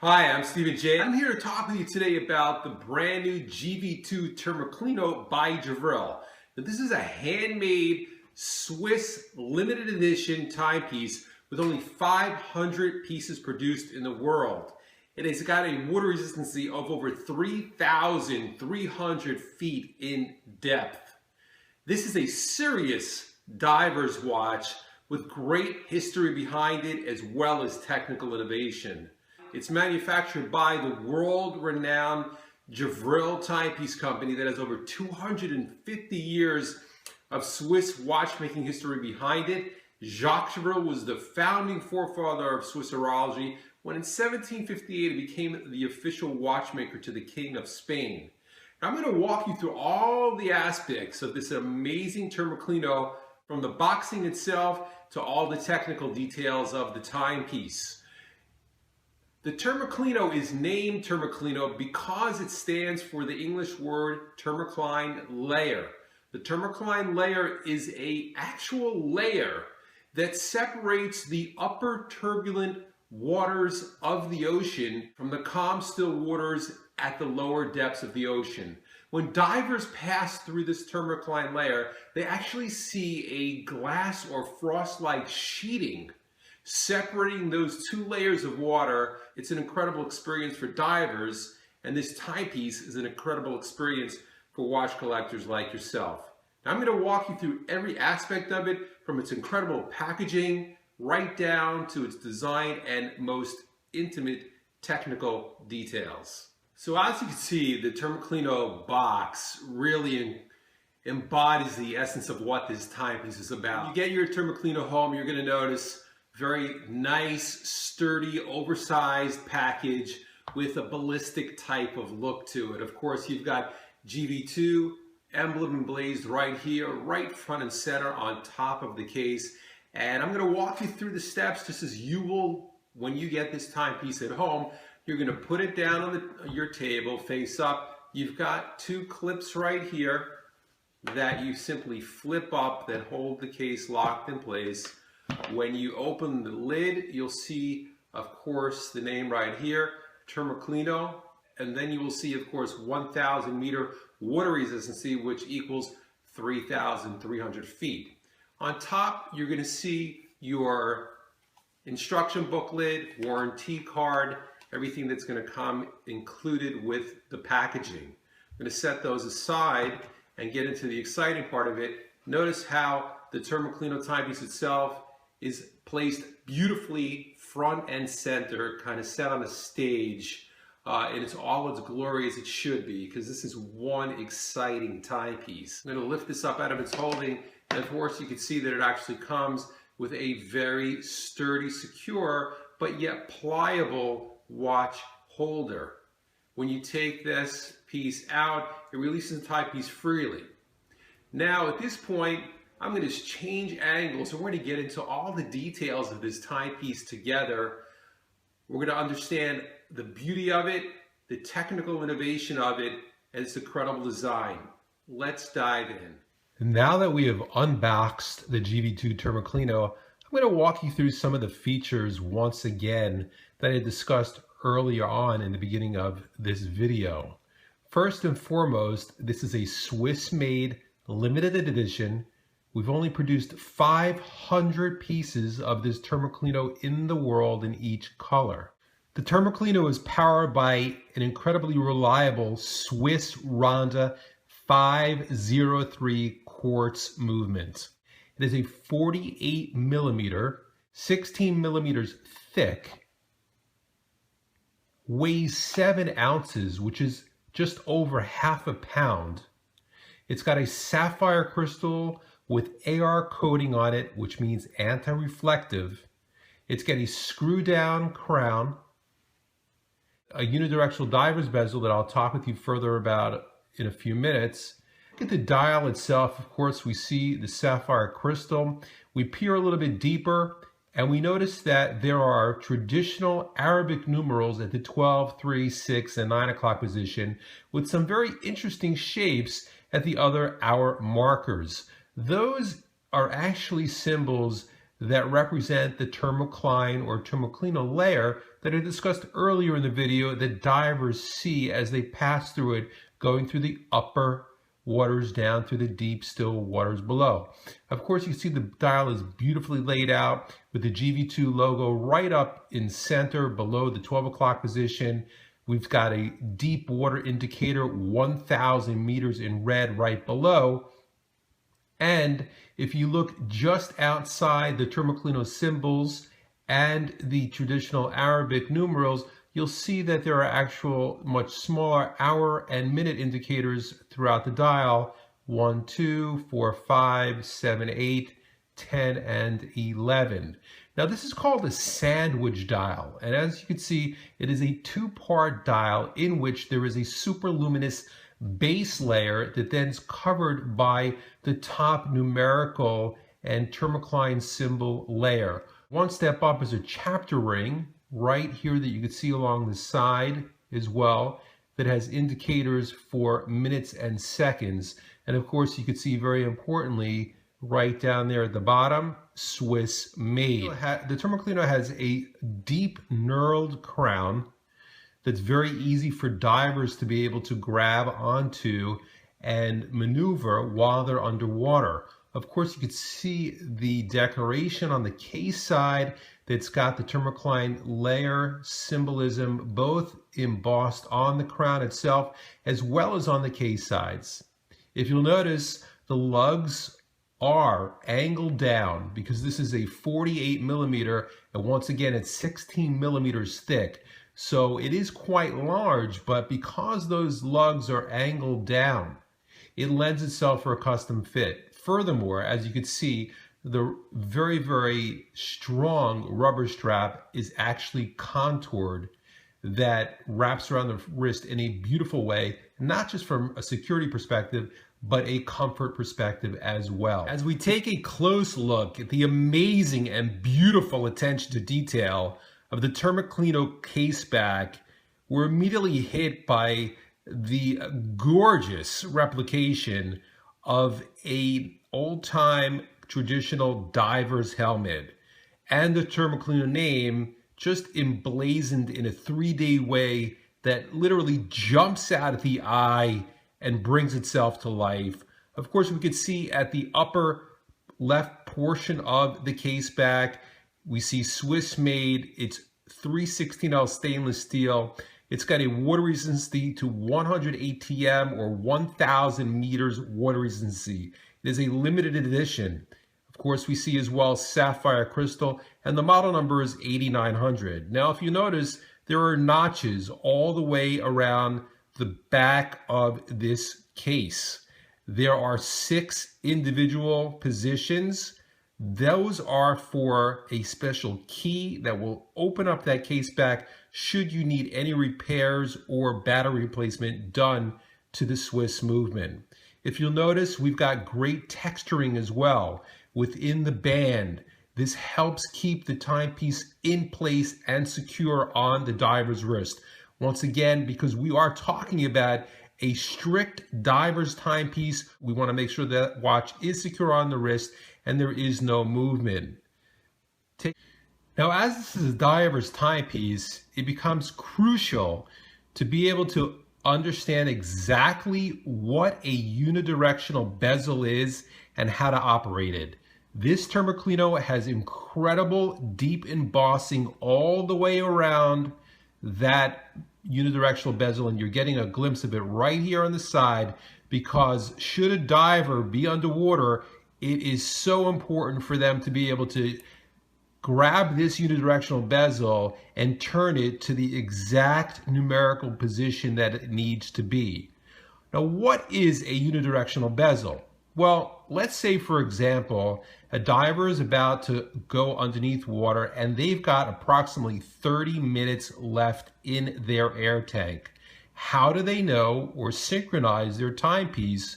Hi, I'm Stephen J. I'm here to talk with you today about the brand new GV2 Termoclino by Gevril. Now, this is a handmade Swiss limited edition timepiece with only 500 pieces produced in the world. It has got a water resistance of over 3,300 feet in depth. This is a serious diver's watch with great history behind it as well as technical innovation. It's manufactured by the world-renowned Gevril timepiece company that has over 250 years of Swiss watchmaking history behind it. Jacques Gevril was the founding forefather of Swiss horology when in 1758 it became the official watchmaker to the King of Spain. Now, I'm going to walk you through all the aspects of this amazing Termoclino, from the boxing itself to all the technical details of the timepiece. The Termoclino is named Termoclino because it stands for the English word thermocline layer. The thermocline layer is an actual layer that separates the upper turbulent waters of the ocean from the calm, still waters at the lower depths of the ocean. When divers pass through this thermocline layer, they actually see a glass or frost-like sheeting separating those two layers of water. It's an incredible experience for divers, and this timepiece is an incredible experience for watch collectors like yourself. Now, I'm going to walk you through every aspect of it, from its incredible packaging right down to its design and most intimate technical details. So as you can see, the Termoclino box really embodies the essence of what this timepiece is about. When you get your Termoclino home, you're going to notice very nice, sturdy, oversized package with a ballistic type of look to it. Of course, you've got GV2 emblem emblazed right here, right front and center on top of the case. And I'm going to walk you through the steps just as you will when you get this timepiece at home. You're going to put it down on your table face up. You've got two clips right here that you simply flip up that hold the case locked in place. When you open the lid, you'll see, of course, the name right here, Termoclino, and then you will see, of course, 1,000 meter water resistance, which equals 3,300 feet. On top, you're going to see your instruction booklet, warranty card, everything that's going to come included with the packaging. I'm going to set those aside and get into the exciting part of it. Notice how the Termoclino timepiece itself is placed beautifully front and center, kind of set on a stage, and it's all its glory as it should be, because this is one exciting timepiece. I'm going to lift this up out of its holding, and of course you can see that it actually comes with a very sturdy, secure, but yet pliable watch holder. When you take this piece out, it releases the timepiece freely. Now at this point, I'm going to change angles, and we're going to get into all the details of this timepiece together. We're going to understand the beauty of it, the technical innovation of it, and its incredible design. Let's dive in. And now that we have unboxed the GV2 Termoclino, I'm going to walk you through some of the features once again that I discussed earlier on in the beginning of this video. First and foremost, this is a Swiss-made limited edition. We've only produced 500 pieces of this Termoclino in the world in each color. The Termoclino is powered by an incredibly reliable Swiss Ronda 503 quartz movement. It is a 48 millimeter, 16 millimeters thick, weighs 7 ounces, which is just over half a pound. It's got a sapphire crystal with AR coating on it, which means anti-reflective. It's got a screw-down crown, a unidirectional diver's bezel that I'll talk with you further about in a few minutes. Look at the dial itself. Of course, we see the sapphire crystal. We peer a little bit deeper, and we notice that there are traditional Arabic numerals at the 12, 3, 6, and 9 o'clock position, with some very interesting shapes at the other hour markers. Those are actually symbols that represent the Termocline or Termoclino layer that I discussed earlier in the video that divers see as they pass through it, going through the upper waters down through the deep, still waters below. Of course, you can see the dial is beautifully laid out with the GV2 logo right up in center below the 12 o'clock position. We've got a deep water indicator, 1,000 meters in red right below. And if you look just outside the Termoclino symbols and the traditional Arabic numerals, you'll see that there are actual much smaller hour and minute indicators throughout the dial: 1, 2, 4, 5, 7, 8, 10, and 11. Now this is called a sandwich dial, and as you can see, it is a two-part dial in which there is a superluminous base layer that then is covered by the top numerical and Termocline symbol layer. One step up is a chapter ring right here that you can see along the side as well, that has indicators for minutes and seconds. And of course, you can see very importantly right down there at the bottom, Swiss made. The Termoclino has a deep knurled crown that's very easy for divers to be able to grab onto and maneuver while they're underwater. Of course, you can see the decoration on the case side that's got the Termocline layer symbolism both embossed on the crown itself as well as on the case sides. If you'll notice, the lugs are angled down because this is a 48 millimeter, and once again, it's 16 millimeters thick. So it is quite large, but because those lugs are angled down, it lends itself for a custom fit. Furthermore, as you can see, the very, very strong rubber strap is actually contoured that wraps around the wrist in a beautiful way, not just from a security perspective, but a comfort perspective as well. As we take a close look at the amazing and beautiful attention to detail of the Termoclino Caseback, we're immediately hit by the gorgeous replication of a old-time traditional diver's helmet and the Termoclino name just emblazoned in a 3D way that literally jumps out at the eye and brings itself to life. Of course, we could see at the upper left portion of the Caseback, we see Swiss made. It's 316L stainless steel. It's got a water resistance to 100 ATM or 1,000 meters water resistance. It is a limited edition. Of course, we see as well sapphire crystal, and the model number is 8900. Now, if you notice, there are notches all the way around the back of this case. There are 6 individual positions. Those are for a special key that will open up that case back should you need any repairs or battery replacement done to the Swiss movement. If you'll notice, we've got great texturing as well within the band. This helps keep the timepiece in place and secure on the diver's wrist. Once again, because we are talking about a strict diver's timepiece, we want to make sure that watch is secure on the wrist and there is no movement. Now, as this is a diver's timepiece, it becomes crucial to be able to understand exactly what a unidirectional bezel is and how to operate it. This Termoclino has incredible deep embossing all the way around that unidirectional bezel, and you're getting a glimpse of it right here on the side, because should a diver be underwater, it is so important for them to be able to grab this unidirectional bezel and turn it to the exact numerical position that it needs to be. Now, what is a unidirectional bezel? Well, let's say, for example, a diver is about to go underneath water and they've got approximately 30 minutes left in their air tank. How do they know or synchronize their timepiece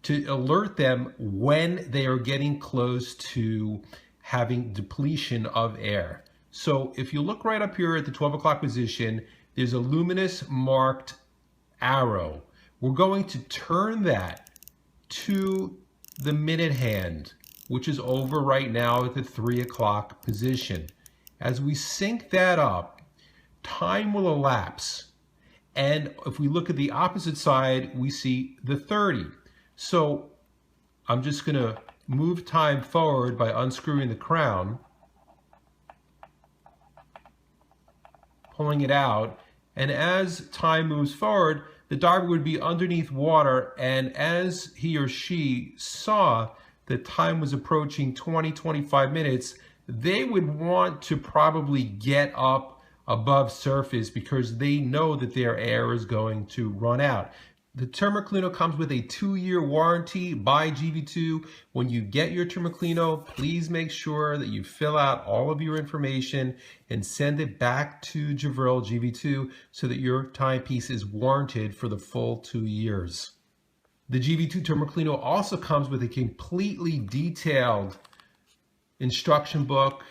to alert them when they are getting close to having depletion of air? So if you look right up here at the 12 o'clock position, there's a luminous marked arrow. We're going to turn that to the minute hand. which is over right now at the 3 o'clock position. As we sync that up, time will elapse. And if we look at the opposite side, we see the 30. So I'm just going to move time forward by unscrewing the crown, pulling it out, and as time moves forward, the diver would be underneath water, and as he or she saw that time was approaching 20-25 minutes, they would want to probably get up above surface because they know that their air is going to run out. The Termoclino comes with a 2-year warranty by GV2. When you get your Termoclino, please make sure that you fill out all of your information and send it back to Gevril GV2 so that your timepiece is warranted for the full 2 years. The GV2 Termoclino also comes with a completely detailed instruction book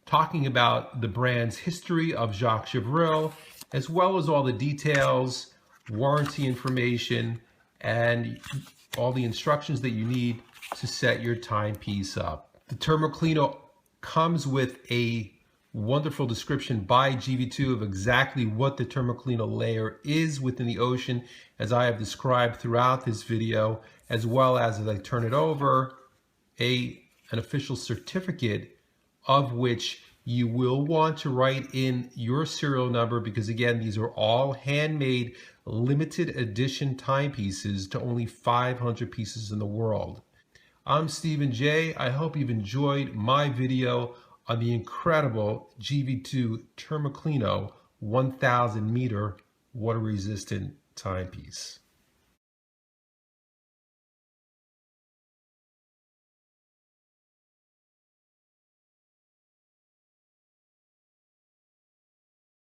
talking about the brand's history of Jacques Gevril, as well as all the details, warranty information, and all the instructions that you need to set your timepiece up. The Termoclino comes with a wonderful description by GV2 of exactly what the Termoclino layer is within the ocean, as I have described throughout this video, as well as I turn it over, an official certificate of which you will want to write in your serial number, because again, these are all handmade limited edition timepieces to only 500 pieces in the world. I'm Stephen J. I hope you've enjoyed my video on the incredible GV2 Termoclino 1000 meter water resistant timepiece.